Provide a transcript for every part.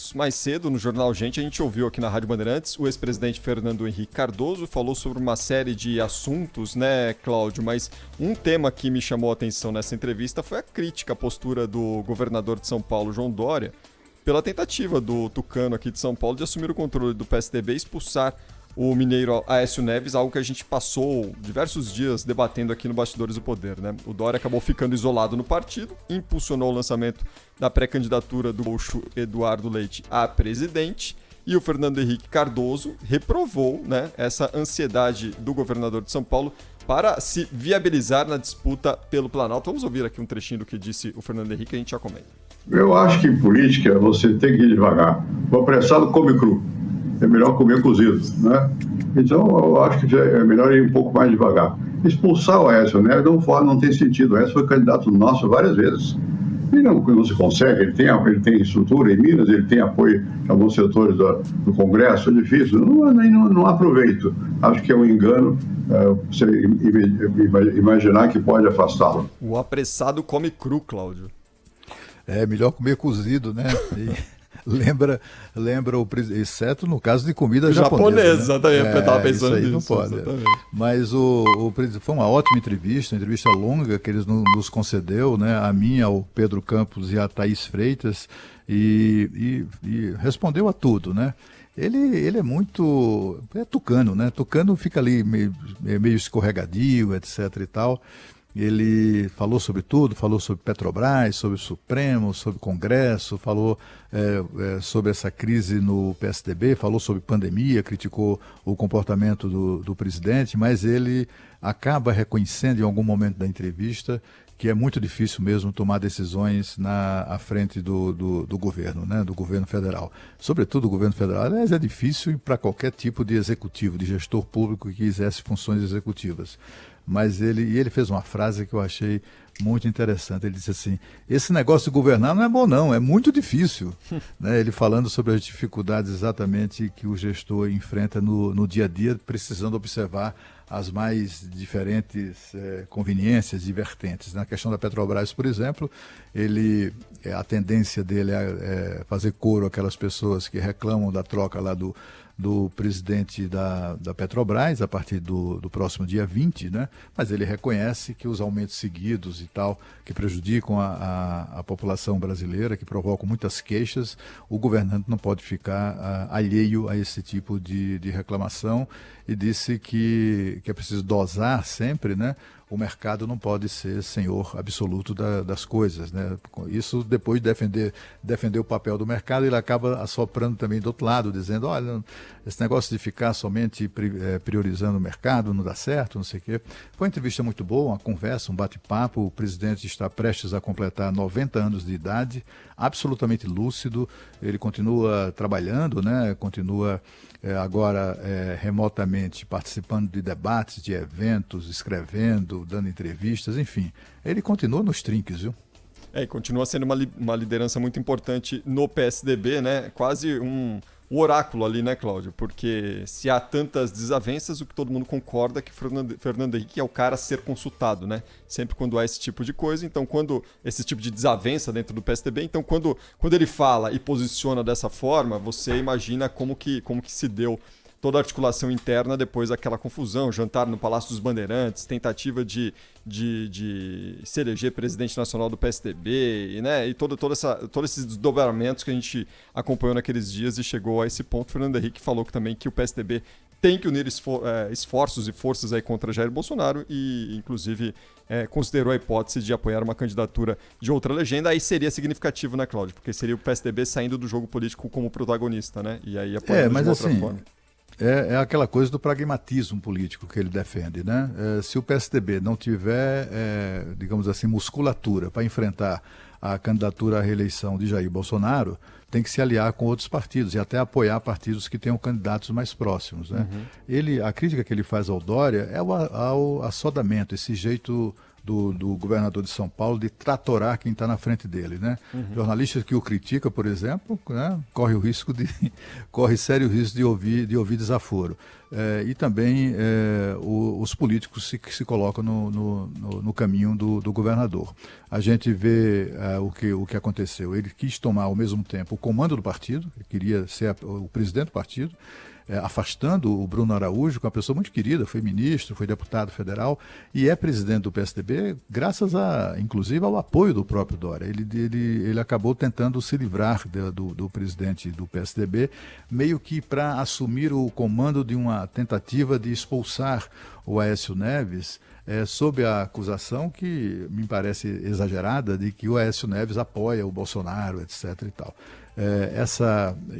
minutos mais cedo, no Jornal Gente, a gente ouviu aqui na Rádio Bandeirantes o ex-presidente Fernando Henrique Cardoso falou sobre uma série de assuntos, né, Cláudio? Mas um tema que me chamou a atenção nessa entrevista foi a crítica à postura do governador de São Paulo, João Dória, pela tentativa do tucano aqui de São Paulo de assumir o controle do PSDB e expulsar o mineiro Aécio Neves, algo que a gente passou diversos dias debatendo aqui no Bastidores do Poder, né? O Dória acabou ficando isolado no partido, impulsionou o lançamento da pré-candidatura do gaúcho Eduardo Leite a presidente, e o Fernando Henrique Cardoso reprovou, né, essa ansiedade do governador de São Paulo para se viabilizar na disputa pelo Planalto. Vamos ouvir aqui um trechinho do que disse o Fernando Henrique e a gente já comenta. Eu acho que em política você tem que ir devagar. O apressado come cru. É melhor comer cozido, né? Então, eu acho que é melhor ir um pouco mais devagar. Expulsar o Aécio Neves não tem sentido. O Aécio foi candidato nosso várias vezes. E não se consegue. Ele tem estrutura em Minas, ele tem apoio em alguns setores do Congresso. É difícil. Não há proveito. Acho que é um engano você imaginar que pode afastá-lo. O apressado come cru, Cláudio. É melhor comer cozido, né? Lembra exceto no caso de comida japonesa, né? Eu estava pensando isso aí nisso. Não pode. Mas foi uma ótima entrevista longa que eles nos concedeu, né? A minha, ao Pedro Campos e a Thaís Freitas, e respondeu a tudo, né? Ele é muito tucano, né? Tucano fica ali meio escorregadio, etc. e tal. Ele falou sobre tudo, falou sobre Petrobras, sobre o Supremo, sobre o Congresso, falou sobre essa crise no PSDB, falou sobre pandemia, criticou o comportamento do presidente, mas ele acaba reconhecendo em algum momento da entrevista que é muito difícil mesmo tomar decisões à frente do governo, né, do governo federal. Sobretudo o governo federal. Aliás, é difícil para qualquer tipo de executivo, de gestor público que exerce funções executivas. Mas ele fez uma frase que eu achei muito interessante. Ele disse assim: esse negócio de governar não é bom não, é muito difícil. Né? Ele falando sobre as dificuldades exatamente que o gestor enfrenta no dia a dia, precisando observar as mais diferentes conveniências e vertentes. Na questão da Petrobras, por exemplo, a tendência dele é fazer coro àquelas pessoas que reclamam da troca lá do presidente da Petrobras a partir do próximo dia 20, né? Mas ele reconhece que os aumentos seguidos e tal, que prejudicam a população brasileira, que provocam muitas queixas, o governante não pode ficar alheio a esse tipo de reclamação, e disse que é preciso dosar sempre, né? O mercado não pode ser senhor absoluto das coisas, né? Isso, depois de defender o papel do mercado, ele acaba assoprando também do outro lado, dizendo: olha, esse negócio de ficar somente priorizando o mercado não dá certo, não sei o quê. Foi uma entrevista muito boa, uma conversa, um bate-papo. O presidente está prestes a completar 90 anos de idade, absolutamente lúcido. Ele continua trabalhando, né? Continua agora remotamente participando de debates, de eventos, escrevendo, dando entrevistas, enfim. Ele continua nos trinques, viu? E continua sendo uma liderança muito importante no PSDB, né? Quase um oráculo ali, né, Cláudio? Porque se há tantas desavenças, o que todo mundo concorda é que Fernando Henrique é o cara a ser consultado, né? Sempre quando há esse tipo de coisa. Então, quando esse tipo de desavença dentro do PSDB, então quando ele fala e posiciona dessa forma, você imagina como que se deu toda a articulação interna depois daquela confusão, jantar no Palácio dos Bandeirantes, tentativa de se eleger presidente nacional do PSDB, né? E todos esses desdobramentos que a gente acompanhou naqueles dias e chegou a esse ponto. Fernando Henrique falou também que o PSDB tem que unir esforços e forças aí contra Jair Bolsonaro e, inclusive, considerou a hipótese de apoiar uma candidatura de outra legenda. Aí seria significativo, né, Cláudio? Porque seria o PSDB saindo do jogo político como protagonista, né? E aí apoiando de outra forma. É aquela coisa do pragmatismo político que ele defende, né? Se o PSDB não tiver, digamos assim, musculatura para enfrentar a candidatura à reeleição de Jair Bolsonaro, tem que se aliar com outros partidos e até apoiar partidos que tenham candidatos mais próximos, né? A crítica que ele faz ao Dória é ao assodamento, esse jeito do governador de São Paulo de tratorar quem está na frente dele, né? Jornalistas que o criticam, por exemplo, né, corre sério risco de ouvir desaforo. e também os políticos que se colocam no caminho do governador. A gente vê o que aconteceu. Ele quis tomar ao mesmo tempo o comando do partido, ele queria ser o presidente do partido, afastando o Bruno Araújo, que é uma pessoa muito querida, foi ministro, foi deputado federal e é presidente do PSDB, graças inclusive ao apoio do próprio Dória. Ele acabou tentando se livrar do presidente do PSDB, meio que para assumir o comando de uma tentativa de expulsar o Aécio Neves, sob a acusação, que me parece exagerada, de que o Aécio Neves apoia o Bolsonaro, etc. e tal.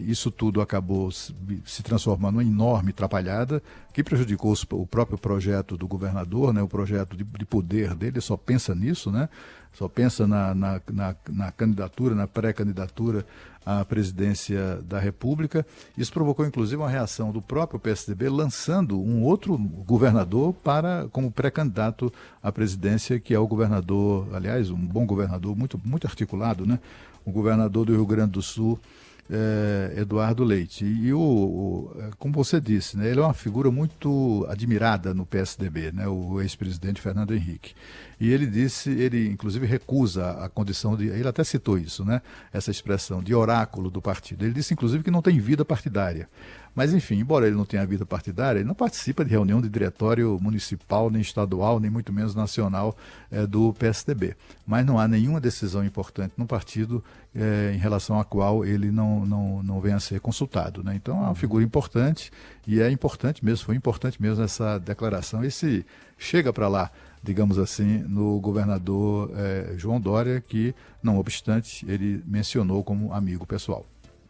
Isso tudo acabou se transformando numa enorme atrapalhada que prejudicou o próprio projeto do governador, né, o projeto de poder dele. Ele só pensa nisso, né, só pensa na candidatura, na pré-candidatura à presidência da República. Isso provocou, inclusive, uma reação do próprio PSDB, lançando um outro governador como pré-candidato à presidência, que é o governador, aliás, um bom governador, muito, muito articulado, né? O governador do Rio Grande do Sul, Eduardo Leite. E como você disse, né, ele é uma figura muito admirada no PSDB, né, o ex-presidente Fernando Henrique. E ele inclusive recusa a condição ele até citou isso, né, essa expressão de oráculo do partido. Ele disse, inclusive, que não tem vida partidária. Mas, enfim, embora ele não tenha vida partidária, ele não participa de reunião de diretório municipal, nem estadual, nem muito menos nacional do PSDB. Mas não há nenhuma decisão importante no partido em relação à qual ele não venha a ser consultado, né? Então, é uma figura importante e é importante mesmo, foi importante mesmo essa declaração. E se chega para lá, digamos assim, no governador João Dória, que, não obstante, ele mencionou como amigo pessoal.